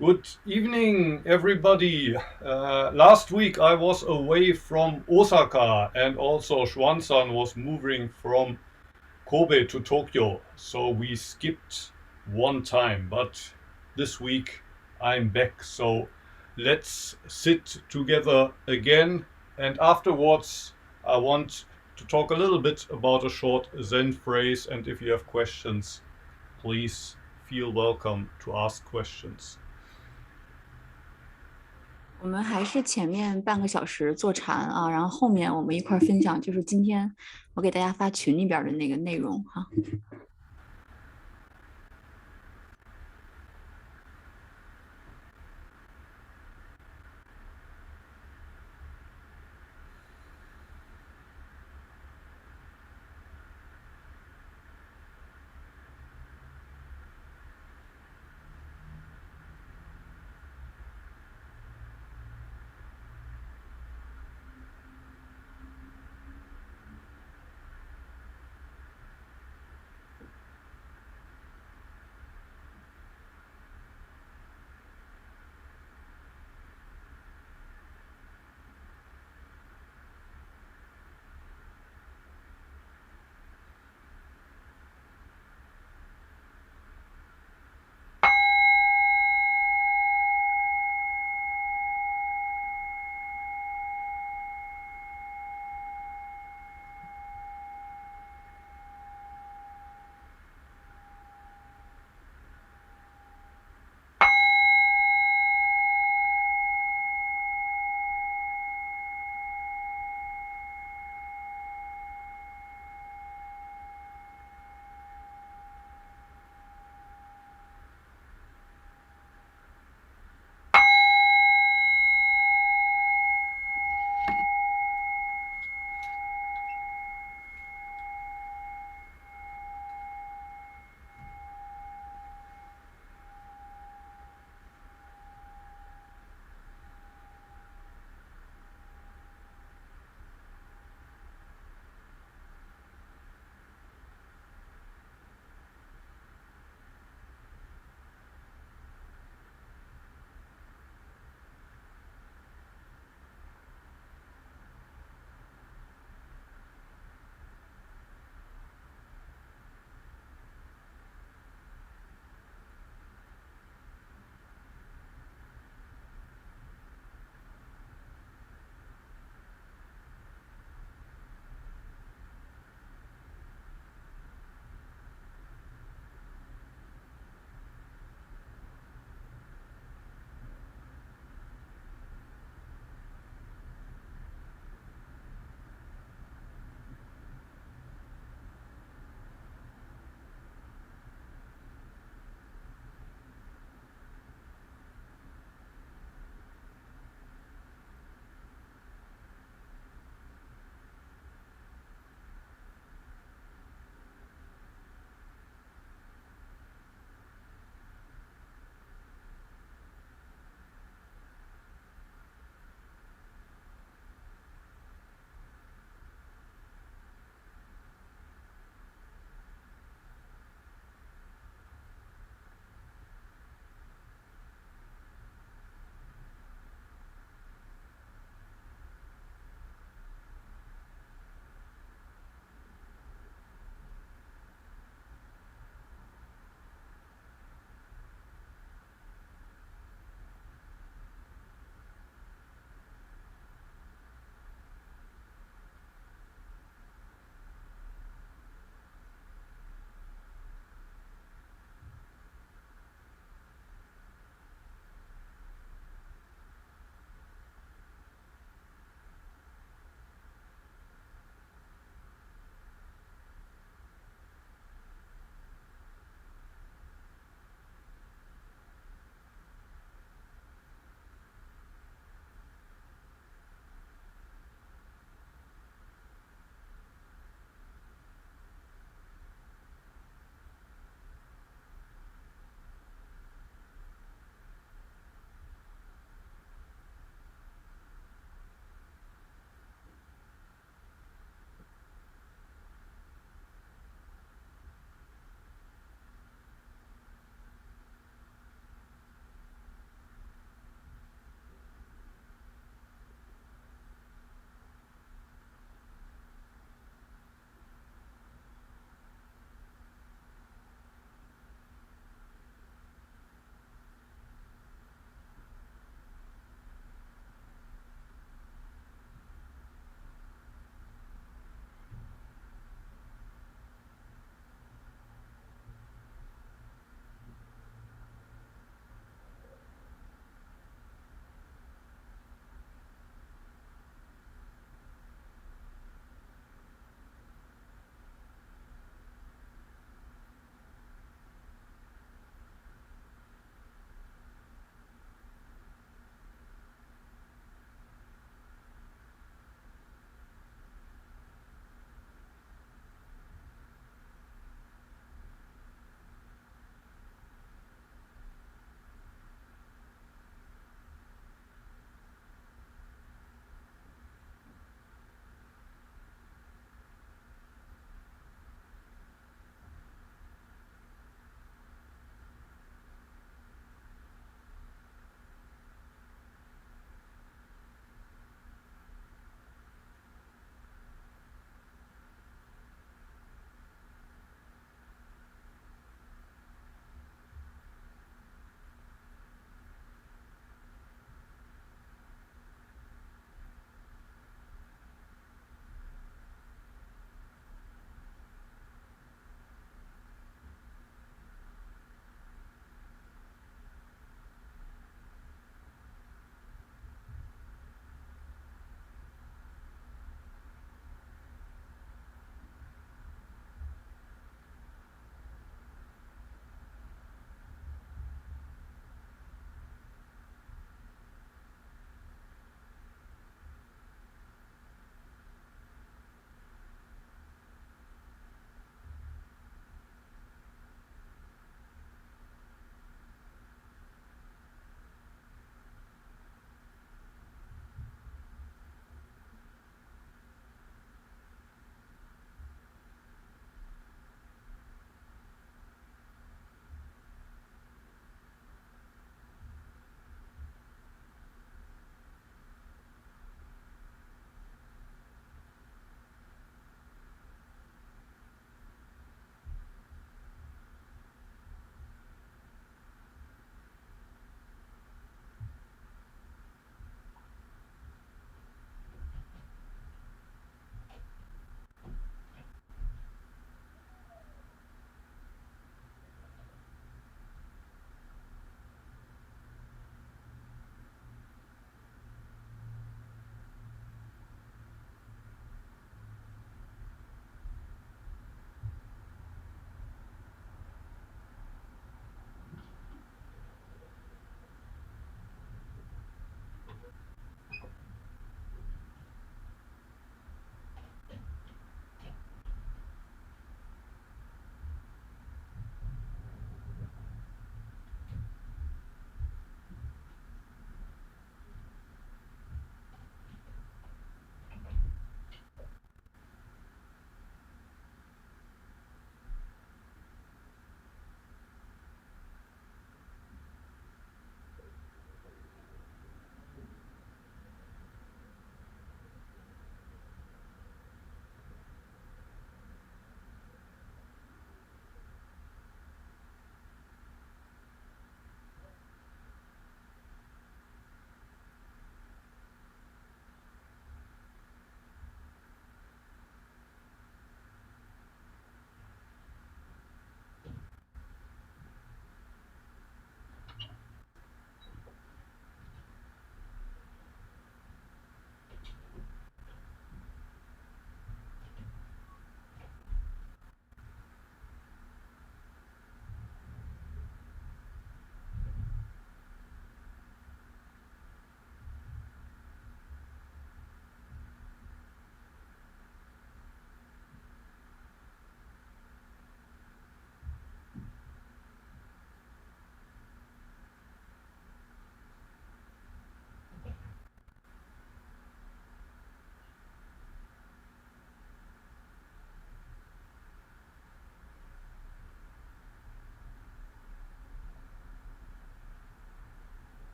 Good evening, everybody. Last week I was away from Osaka, and also Xuan was moving from Kobe to Tokyo, so we skipped one time. But this week I'm back, so let's sit together again. And afterwards, I want to talk a little bit about a short Zen phrase. And if you have questions, please feel welcome to ask questions. 我们还是前面半个小时坐禅啊，然后后面我们一块儿分享，就是今天我给大家发群里边的那个内容哈。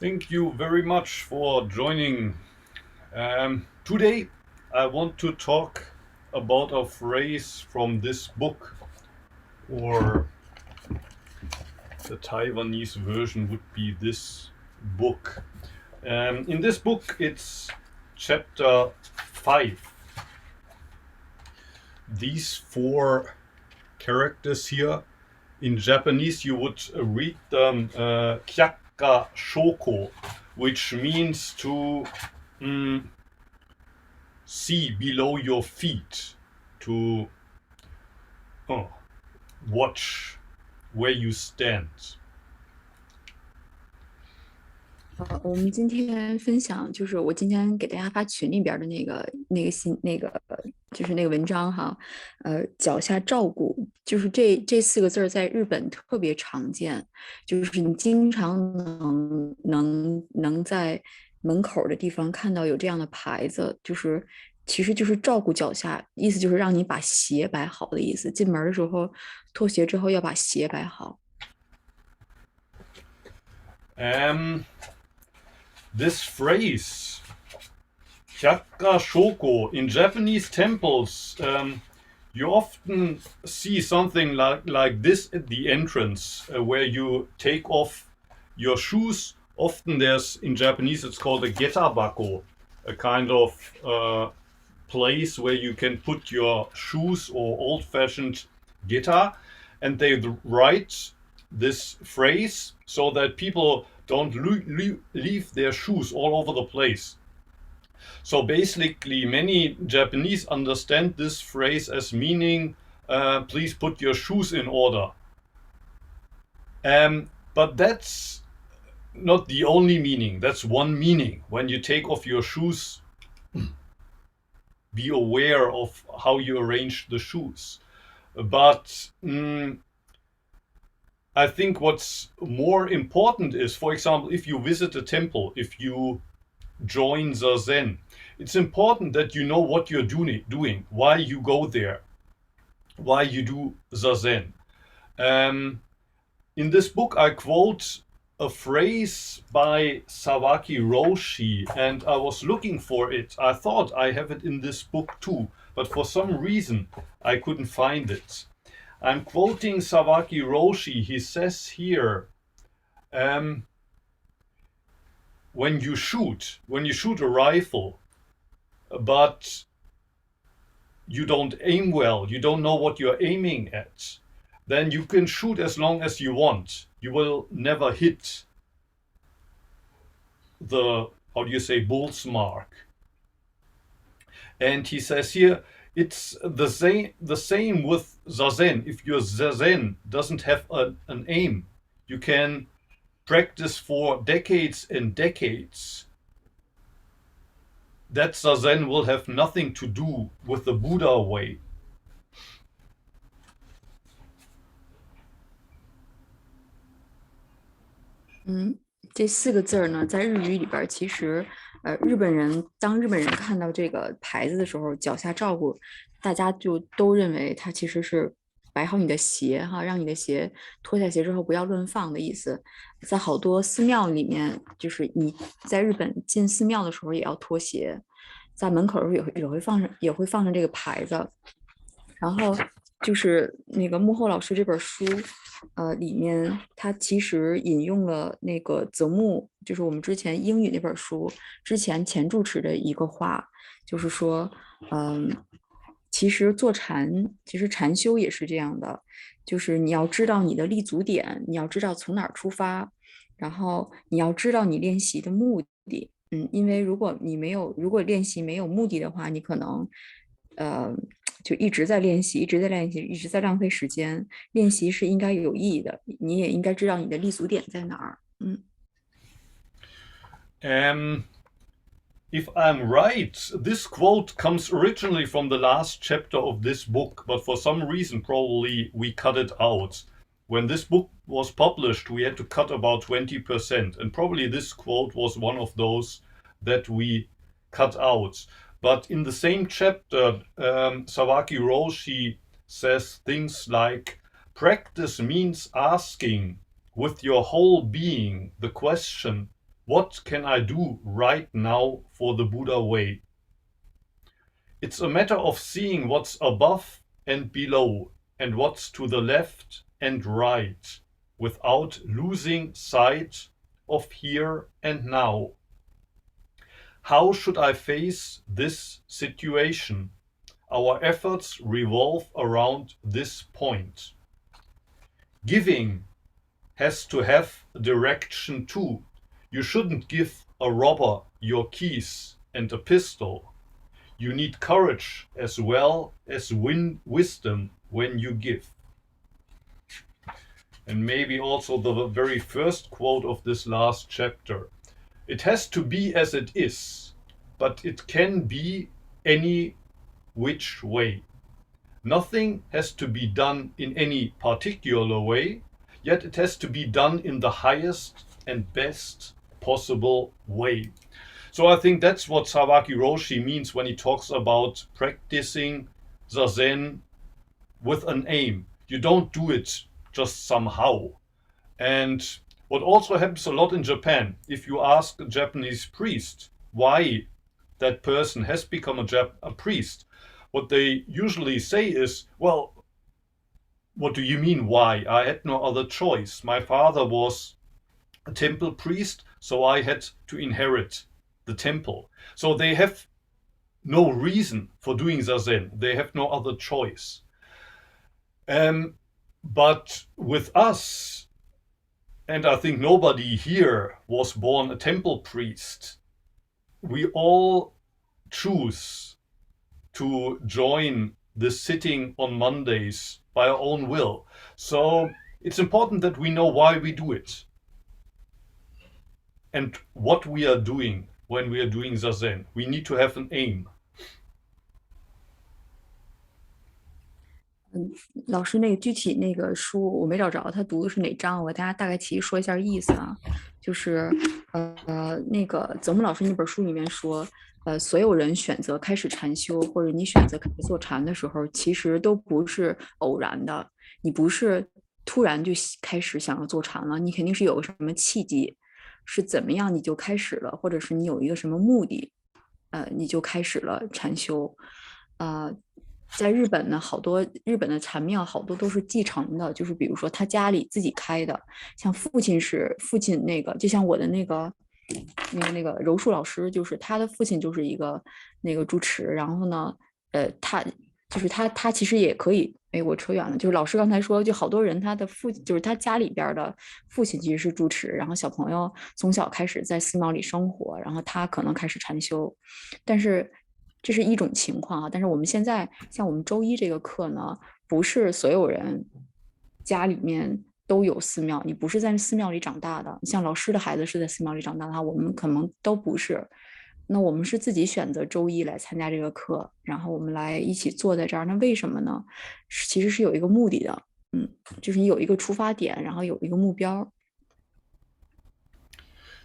Thank you very much for joining. Today I want to talk about a phrase from this book, or the Taiwanese version would be this book. In this book, it's chapter 5. These 4 characters here, in Japanese you would read them Kyakka Shoko, which means to see below your feet, to watch where you stand. 我们今天分享就是我今天给大家发群里边的就是那个文章哈，脚下照顾，就是这4个字儿在日本特别常见，就是你经常能在门口的地方看到有这样的牌子，其实就是照顾脚下，意思就是让你把鞋摆好的意思，进门的时候脱鞋之后要把鞋摆好。This phrase, Hyakka Shoko, in Japanese temples, you often see something like this at the entrance, where you take off your shoes. Often there's, in Japanese, it's called a getabako, a kind of place where you can put your shoes or old-fashioned geta, and they write this phrase so that people don't leave their shoes all over the place. So basically, many Japanese understand this phrase as meaning, please put your shoes in order. But that's not the only meaning. That's one meaning. When you take off your shoes, be aware of how you arrange the shoes. But I think what's more important is, for example, if you visit a temple, if you join Zazen, it's important that you know what you're doing, why you go there, why you do Zazen. In this book, I quote a phrase by Sawaki Roshi, and I was looking for it. I thought I have it in this book too, but for some reason I couldn't find it. I'm quoting Sawaki Roshi. He says here, when you shoot a rifle, but you don't aim well, you don't know what you're aiming at, then you can shoot as long as you want. You will never hit the, bull's mark. And he says here, it's the same with Zazen. If your Zazen doesn't have an aim, you can practice for decades and decades. That Zazen will have nothing to do with the Buddha way. Mm. 这4个字儿呢，在日语里边，其实，当日本人看到这个牌子的时候，脚下照顾，大家就都认为它其实是摆好你的鞋哈，让你的鞋脱下鞋之后不要乱放的意思。在好多寺庙里面，就是你在日本进寺庙的时候也要脱鞋，在门口的时候也会放上这个牌子，然后就是那个幕后老师这本书。里面他其实引用了那个泽木，就是我们之前英语那本书前主持的一个话，就是说，其实禅修也是这样的，就是你要知道你的立足点，你要知道从哪儿出发，然后你要知道你练习的目的，因为如果练习没有目的的话，你可能，就一直在练习，一直在浪费时间。练习是应该有意义的，你也应该知道你的立足点在哪儿。If I'm right, this quote comes originally from the last chapter of this book, but for some reason probably we cut it out. When this book was published, we had to cut about 20%, and probably this quote was one of those that we cut out. But in the same chapter, Sawaki Roshi says things like, practice means asking with your whole being the question, What can I do right now for the Buddha way? It's a matter of seeing what's above and below and what's to the left and right without losing sight of here and now. How should I face this situation? Our efforts revolve around this point. Giving has to have direction too. You shouldn't give a robber your keys and a pistol. You need courage as well as wisdom when you give. And maybe also the very first quote of this last chapter. It has to be as it is, but it can be any which way. Nothing has to be done in any particular way, yet it has to be done in the highest and best possible way. So I think that's what Sawaki Roshi means when he talks about practicing Zazen with an aim. You don't do it just somehow. And what also happens a lot in Japan, if you ask a Japanese priest why that person has become a priest, what they usually say is, well, what do you mean why? I had no other choice. My father was a temple priest, so I had to inherit the temple. So they have no reason for doing Zazen. They have no other choice. But with us, and I think nobody here was born a temple priest, we all choose to join the sitting on Mondays by our own will. So it's important that we know why we do it and what we are doing when we are doing Zazen. We need to have an aim. 老师那个具体那个书我没找着，他读的是哪章？我给大家大概其实说一下意思啊，就是那个泽木老师那本书里面说，所有人选择开始禅修，或者你选择开始坐禅的时候，其实都不是偶然的，你不是突然就开始想要坐禅了，你肯定是有个什么契机，是怎么样你就开始了，或者是你有一个什么目的，你就开始了禅修，在日本呢，好多日本的禅庙好多都是继承的，就是比如说他家里自己开的，像父亲那个，就像我的那个柔术老师，就是他的父亲就是一个那个住持，然后呢，他就是他其实也可以，哎，我扯远了，就是老师刚才说，就好多人他的父亲就是他家里边的父亲其实是住持，然后小朋友从小开始在寺庙里生活，然后他可能开始禅修，但是。这是一种情况啊，但是我们现在像我们周一这个课呢，不是所有人家里面都有寺庙，你不是在寺庙里长大的，像老师的孩子是在寺庙里长大的话，我们可能都不是。那我们是自己选择周一来参加这个课，然后我们来一起坐在这儿。那为什么呢？其实是有一个目的的，就是你有一个出发点，然后有一个目标。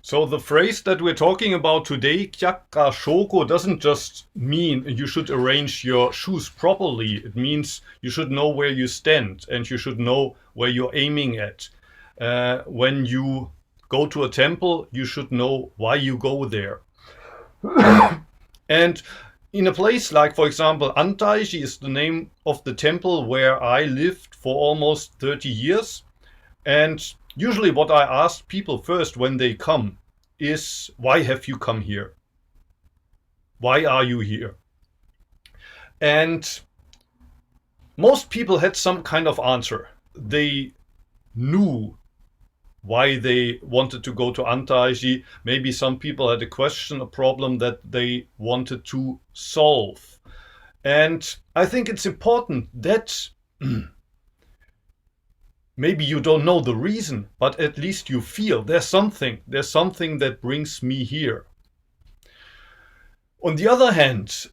So the phrase that we're talking about today, Kyakka Shoko, doesn't just mean you should arrange your shoes properly. It means you should know where you stand and you should know where you're aiming at. When you go to a temple, you should know why you go there. And in a place like, for example, Antaiji is the name of the temple where I lived for almost 30 years. And usually what I ask people first when they come is, why have you come here? Why are you here? And most people had some kind of answer. They knew why they wanted to go to Antaiji. Maybe some people had a question, a problem that they wanted to solve. And I think it's important that maybe you don't know the reason, but at least you feel there's something that brings me here. On the other hand,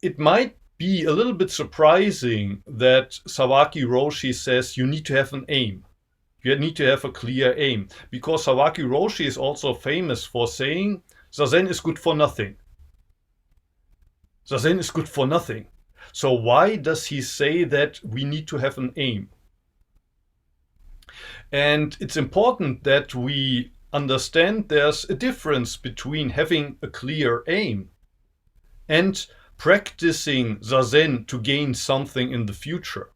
it might be a little bit surprising that Sawaki Roshi says you need to have an aim. You need to have a clear aim, because Sawaki Roshi is also famous for saying Zazen is good for nothing. Zazen is good for nothing. So why does he say that we need to have an aim? And it's important that we understand there's a difference between having a clear aim and practicing Zazen to gain something in the future.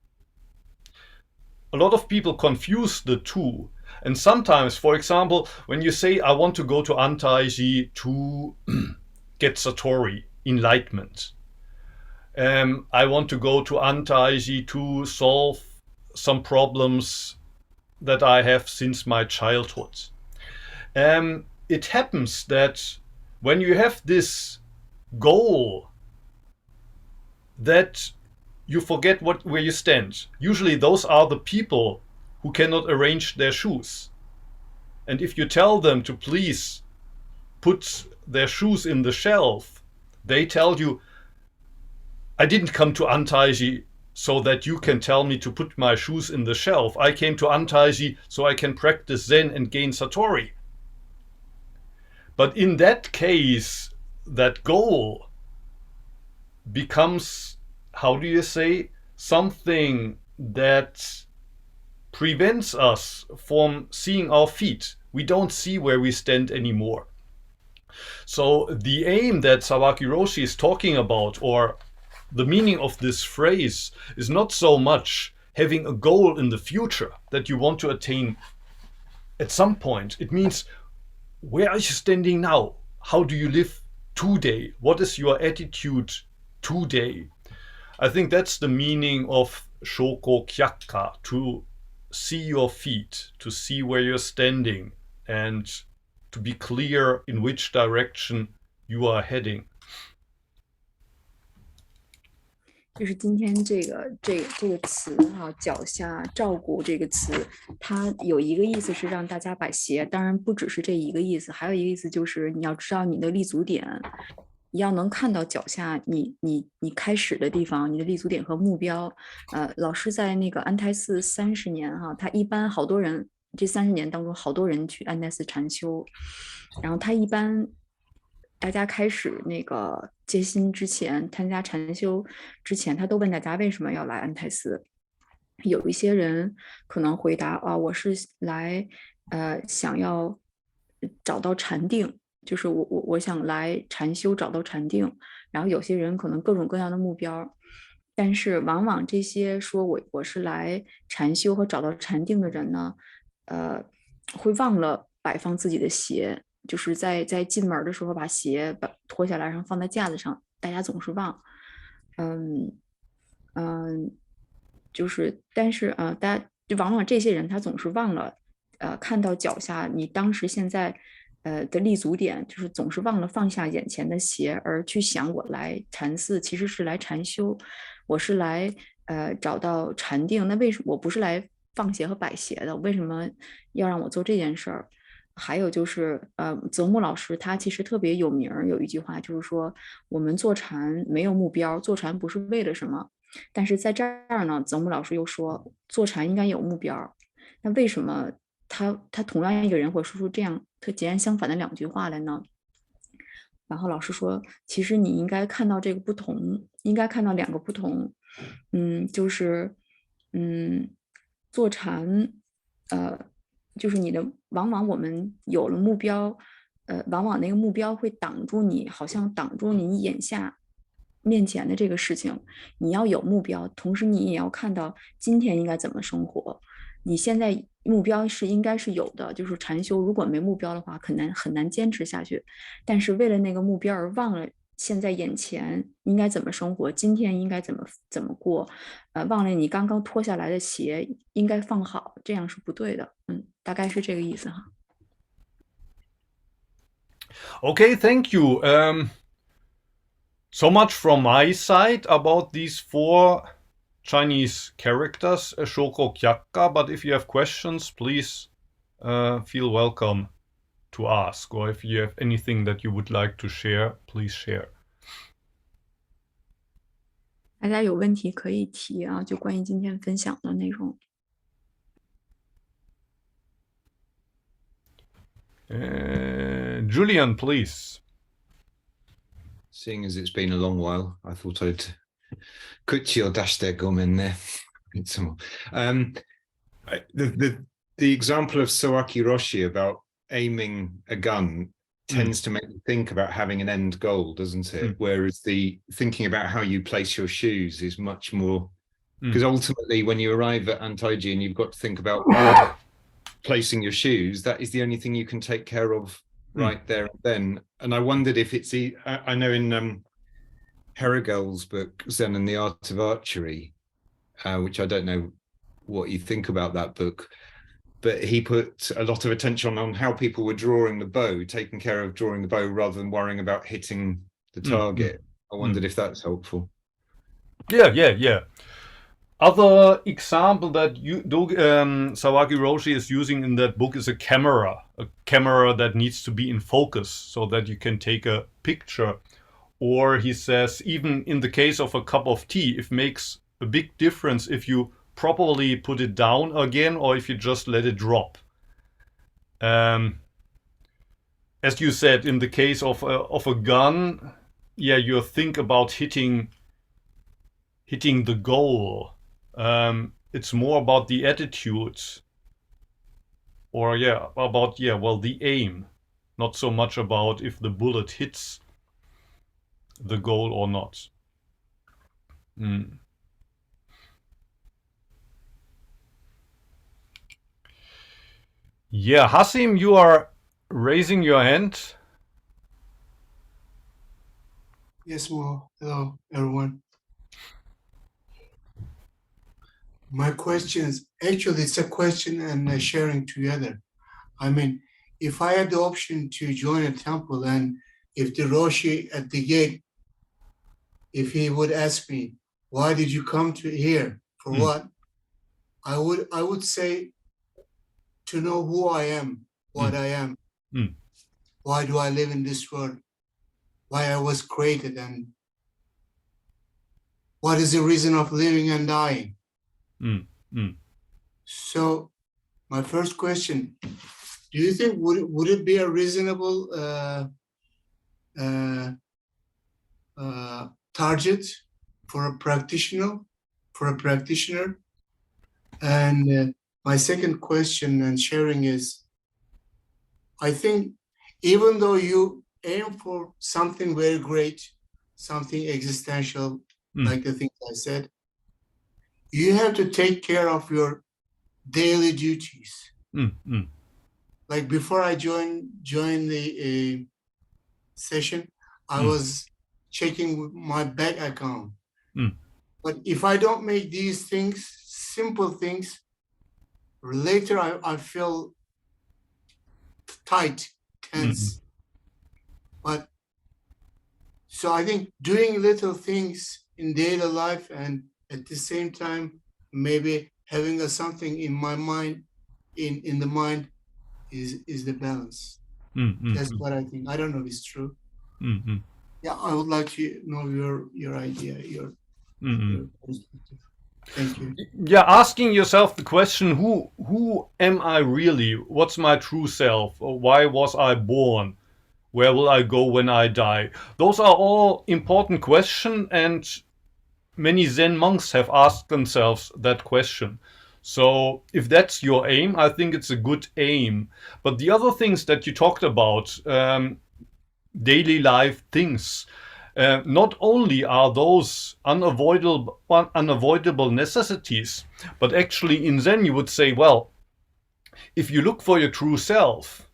A lot of people confuse the two. And sometimes, for example, when you say, I want to go to Antaiji to get Satori, enlightenment. I want to go to Antaiji to solve some problems that I have since my childhood. It happens that when you have this goal, that you forget where you stand. Usually those are the people who cannot arrange their shoes. And if you tell them to please put their shoes in the shelf, they tell you, I didn't come to Antaiji so that you can tell me to put my shoes in the shelf. I came to Antaiji so I can practice Zen and gain Satori. But in that case, that goal becomes, how do you say, something that prevents us from seeing our feet. We don't see where we stand anymore. So the aim that Sawaki Roshi is talking about, or the meaning of this phrase, is not so much having a goal in the future that you want to attain at some point. It means, where are you standing now? How do you live today? What is your attitude today? I think that's the meaning of shoko kyakka, to see your feet, to see where you're standing, and to be clear in which direction you are heading. 就是今天这个词哈，脚下照顾这个词，它有一个意思是让大家把鞋，当然不只是这一个意思，还有一个意思就是你要知道你的立足点，你要能看到脚下你开始的地方，你的立足点和目标。老师在那个安泰寺30年哈，他一般好多人，这30年当中好多人去安泰寺禅修，然后他一般。大家开始那个接心之前，参加禅修之前，他都问大家为什么要来安泰寺。有一些人可能回答啊，我是来想要找到禅定，就是我想来禅修找到禅定。然后有些人可能各种各样的目标，但是往往这些说我是来禅修和找到禅定的人呢，会忘了摆放自己的鞋。就是在进门的时候把鞋脱下来，然后放在架子上，大家总是忘。就是但是大家就往往这些人他总是忘了看到脚下你当时现在的立足点，就是总是忘了放下眼前的鞋，而去想我来禅寺其实是来禅修，我是来找到禅定。那为什么我不是来放鞋和摆鞋的？为什么要让我做这件事儿？还有就是泽木老师他其实特别有名，有一句话就是说，我们坐禅没有目标，坐禅不是为了什么。但是在这儿呢，泽木老师又说坐禅应该有目标。那为什么他同样一个人会说出这样截然相反的2句话来呢？然后老师说，其实你应该看到这个不同，应该看到2个不同。就是坐禅就是你的，往往我们有了目标，往往那个目标会挡住你，好像挡住你眼下面前的这个事情。你要有目标，同时你也要看到今天应该怎么生活。你现在目标是应该是有的，就是禅修如果没目标的话，很难坚持下去。但是为了那个目标而忘了现在眼前应该怎么生活，今天应该怎么过，忘了你刚刚脱下来的鞋应该放好，这样是不对的。大概是这个意思哈。Okay, thank you. So much from my side about these 4 Chinese characters, Shoko Kyakka. But if you have questions, please feel welcome to ask. Or if you have anything that you would like to share, please share. 大家有问题可以提啊，就关于今天分享的内容。Julian, please. Seeing as it's been a long while, I thought I'd quickly dash their gum in there. The example of Sawaki Roshi about aiming a gun tends to make you think about having an end goal, doesn't it? Whereas the thinking about how you place your shoes is much more, because ultimately when you arrive at Antaiji and you've got to think about placing your shoes, that is the only thing you can take care of right there and then. And I wondered if it's, I know in Herrigel's book, Zen and the Art of Archery, which I don't know what you think about that book, but he put a lot of attention on how people were drawing the bow, taking care of drawing the bow rather than worrying about hitting the target. I wondered if that's helpful. Yeah. Other example that Sawaki Roshi is using in that book is a camera that needs to be in focus so that you can take a picture. Or he says, even in the case of a cup of tea, it makes a big difference if you properly put it down again or if you just let it drop. As you said, in the case of a gun, yeah, you think about hitting the goal. It's more about the attitude, or the aim, not so much about if the bullet hits the goal or not. Yeah, Hasim, you are raising your hand. Yes, well, hello, everyone. My question is, actually, it's a question and a sharing together. I mean, if I had the option to join a temple and if the Roshi at the gate, if he would ask me, why did you come to here? For what? I would say to know who I am, what I am. Why do I live in this world? Why I was created, and what is the reason of living and dying? So my first question, do you think would it be a reasonable target for a practitioner? And my second question and sharing is, I think even though you aim for something very great, something existential, like the things I said, you have to take care of your daily duties. Like before I joined the session, I was checking my bank account. But if I don't make these things, simple things, later I feel tight, tense. But so I think doing little things in daily life and at the same time maybe having something in my mind, in the mind, is the balance. That's what I think. I don't know if it's true. Yeah, I would like to know your idea, your perspective. Thank you. Yeah, asking yourself the question, who am I really? What's my true self? Or why was I born? Where will I go when I die? Those are all important questions, and many Zen monks have asked themselves that question. So if that's your aim, I think it's a good aim. But the other things that you talked about, daily life things, not only are those unavoidable necessities, but actually in Zen you would say, well, if you look for your true self,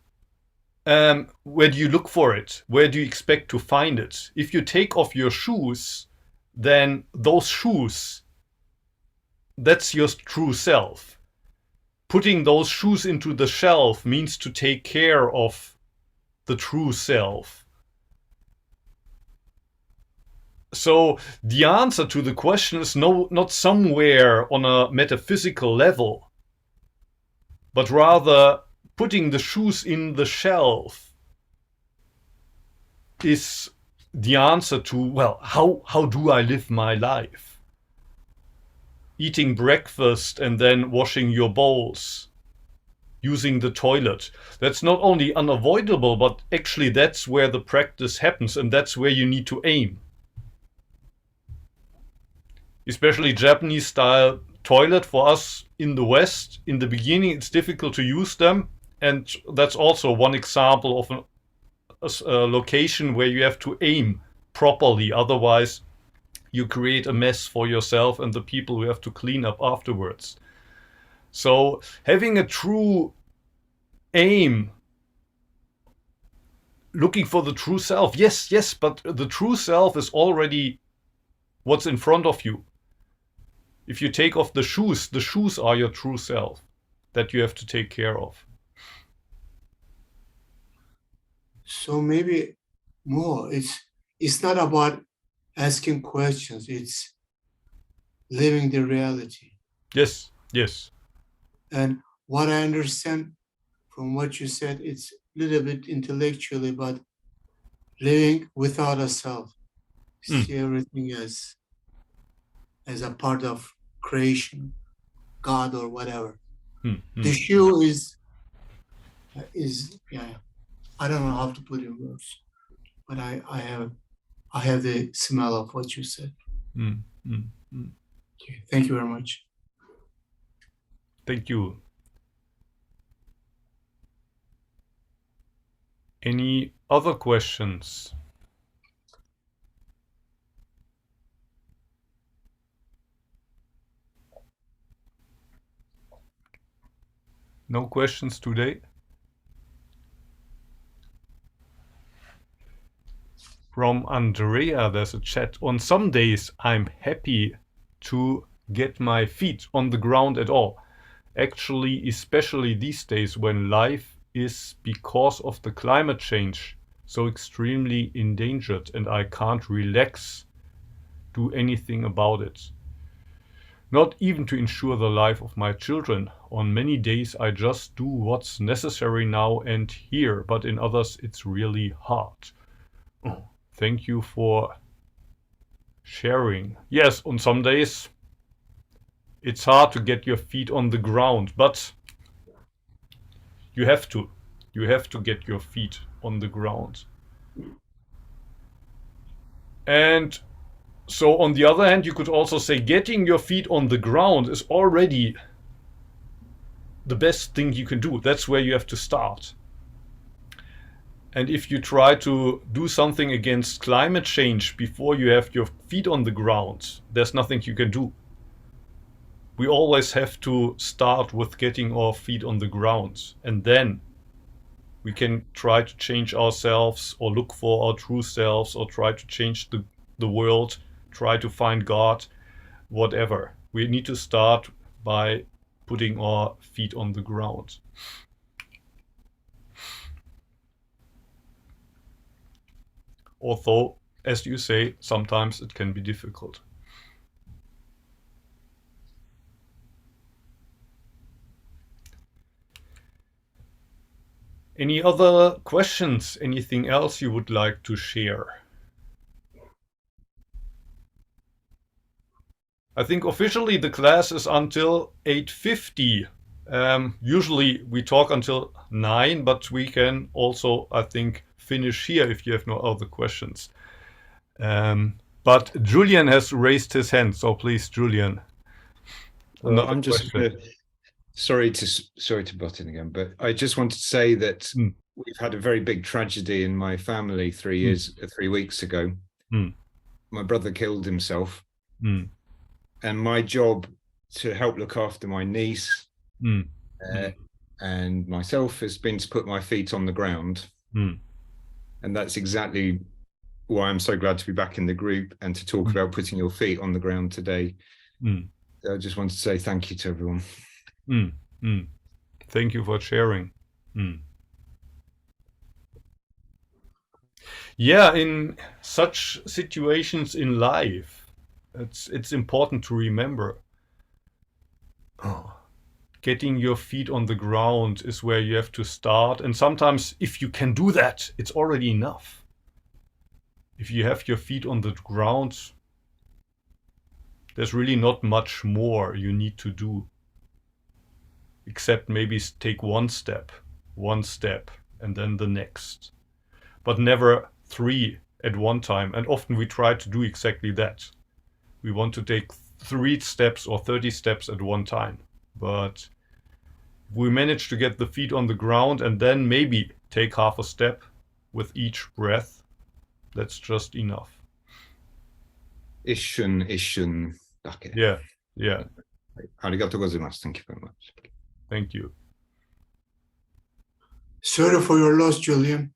where do you look for it? Where do you expect to find it? If you take off your shoes, then those shoes, that's your true self. Putting those shoes into the shelf means to take care of the true self. So the answer to the question is not somewhere on a metaphysical level, but rather putting the shoes in the shelf is the answer to, well, how do I live my life? Eating breakfast and then washing your bowls, using the toilet. That's not only unavoidable, but actually that's where the practice happens, and that's where you need to aim. Especially Japanese style toilet for us in the West, in the beginning it's difficult to use them. and that's also one example of a location where you have to aim properly. Otherwise, you create a mess for yourself and the people who have to clean up afterwards. So having a true aim, looking for the true self, yes, but the true self is already what's in front of you. If you take off the shoes are your true self that you have to take care of. So maybe more, it's not about asking questions, it's living the reality. Yes. And what I understand from what you said, it's a little bit intellectually, but living without a self, see everything as a part of creation, God or whatever. The shoe is I don't know how to put it in words, but I have the smell of what you said. Okay, thank you very much. Thank you. Any other questions? No questions today? From Andrea, there's a chat. On some days, I'm happy to get my feet on the ground at all. Actually, especially these days when life is, because of the climate change, so extremely endangered and I can't relax, do anything about it. Not even to ensure the life of my children. On many days I just do what's necessary now and here, but in others it's really hard. Oh, thank you for sharing. Yes, on some days it's hard to get your feet on the ground, but you have to. You have to get your feet on the ground. And so on the other hand, you could also say getting your feet on the ground is already the best thing you can do. That's where you have to start. And if you try to do something against climate change before you have your feet on the ground, there's nothing you can do. We always have to start with getting our feet on the ground, and then we can try to change ourselves or look for our true selves or try to change the world, try to find God, whatever. We need to start by putting our feet on the ground. Although, as you say, sometimes it can be difficult. Any other questions? Anything else you would like to share? I think officially the class is until 8:50. Usually we talk until 9, but we can also, I think, finish here if you have no other questions. But Julian has raised his hand, so please, Julian. Well, I'm just sorry to butt in again, but I just wanted to say that we've had a very big tragedy in my family 3 weeks ago. My brother killed himself, and my job to help look after my niece and myself has been to put my feet on the ground. And that's exactly why I'm so glad to be back in the group and to talk about putting your feet on the ground today. I just wanted to say thank you to everyone. Thank you for sharing. Yeah, in such situations in life, it's important to remember getting your feet on the ground is where you have to start. And sometimes if you can do that, it's already enough. If you have your feet on the ground, there's really not much more you need to do. Except maybe take one step, and then the next. But never 3 at one time. And often we try to do exactly that. We want to take 3 steps or 30 steps at one time. But we manage to get the feet on the ground and then maybe take half a step with each breath, that's just enough. Isshin. Okay. Yeah. Arigatou gozaimasu. Thank you very much. Thank you. Sorry for your loss, Julian.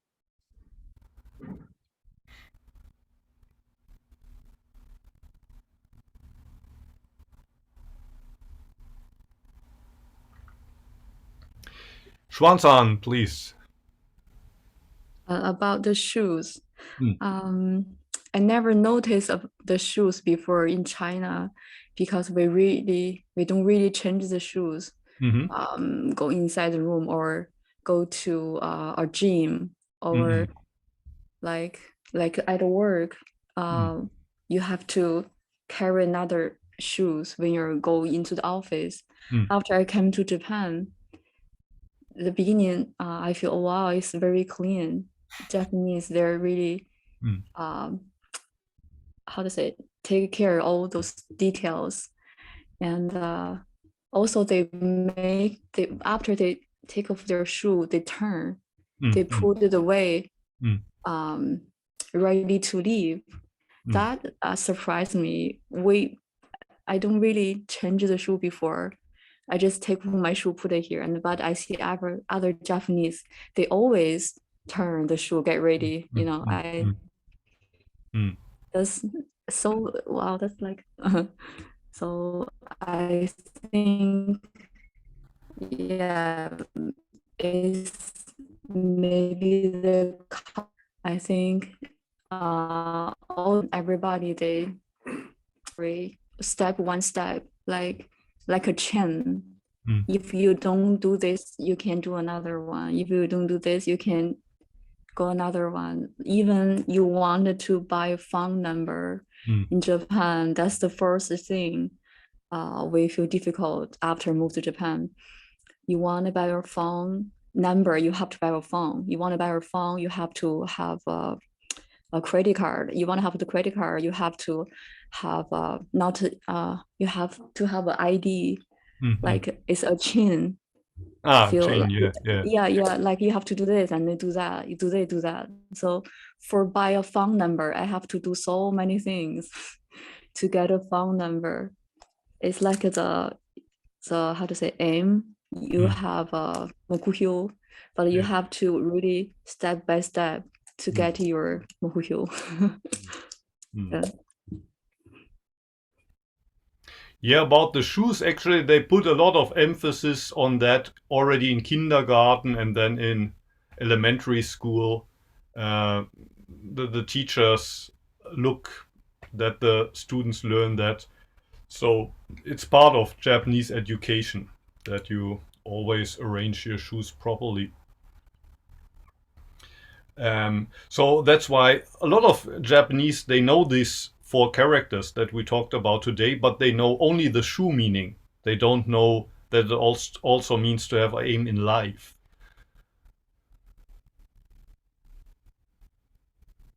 Xuan-san, please. About the shoes. I never noticed of the shoes before in China because we don't really change the shoes. Go inside the room or go to a gym or like at work. You have to carry another shoes when you go into the office. After I came to Japan, the beginning, I feel, oh, wow, it's very clean. Japanese, they're really, how to say, take care of all those details. And also after they take off their shoe, they turn, they put it away, ready to leave. That surprised me. I don't really change the shoe before. I just take my shoe, put it here. But I see other Japanese, they always turn the shoe, get ready. That's so, wow, that's like, so I think, yeah, it's maybe I think everybody, they one step, like a chain. If you don't do this, you can do another one. If you don't do this, you can go another one. Even you wanted to buy a phone number in Japan, that's the first thing we feel difficult after move to Japan. You want to buy your phone number, you have to buy your phone. You want to buy your phone, you have to have a credit card. You want to have the credit card, you have to have you have to have an ID. Like it's a chain. Chain, yeah, like you have to do this and then do that, you do that. So for buy a phone number, I have to do so many things to get a phone number. It's like the how to say, aim. You have a mokugyo, but you have to really step by step to get your mokugyo. Yeah, about the shoes, actually, they put a lot of emphasis on that already in kindergarten and then in elementary school. The teachers look that the students learn that. So it's part of Japanese education that you always arrange your shoes properly. So that's why a lot of Japanese, they know these 4 characters that we talked about today, but they know only the shoe meaning. They don't know that it also means to have an aim in life.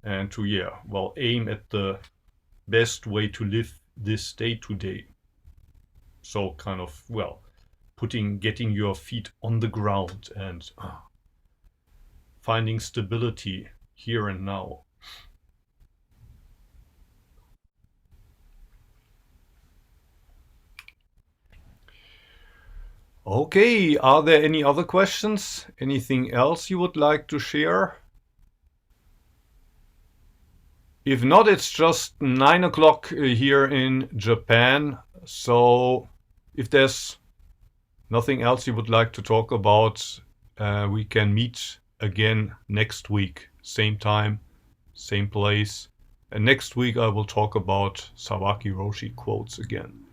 And to, aim at the best way to live this day to day. So kind of, getting your feet on the ground and finding stability here and now. Okay, are there any other questions? Anything else you would like to share? If not, it's just 9 o'clock here in Japan. So if there's nothing else you would like to talk about, we can meet again next week. Same time, same place. And next week I will talk about Sawaki Roshi quotes again.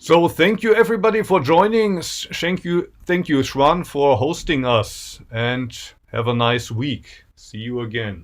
So thank you everybody for joining. Thank you Xuan for hosting us, and have a nice week. See you again.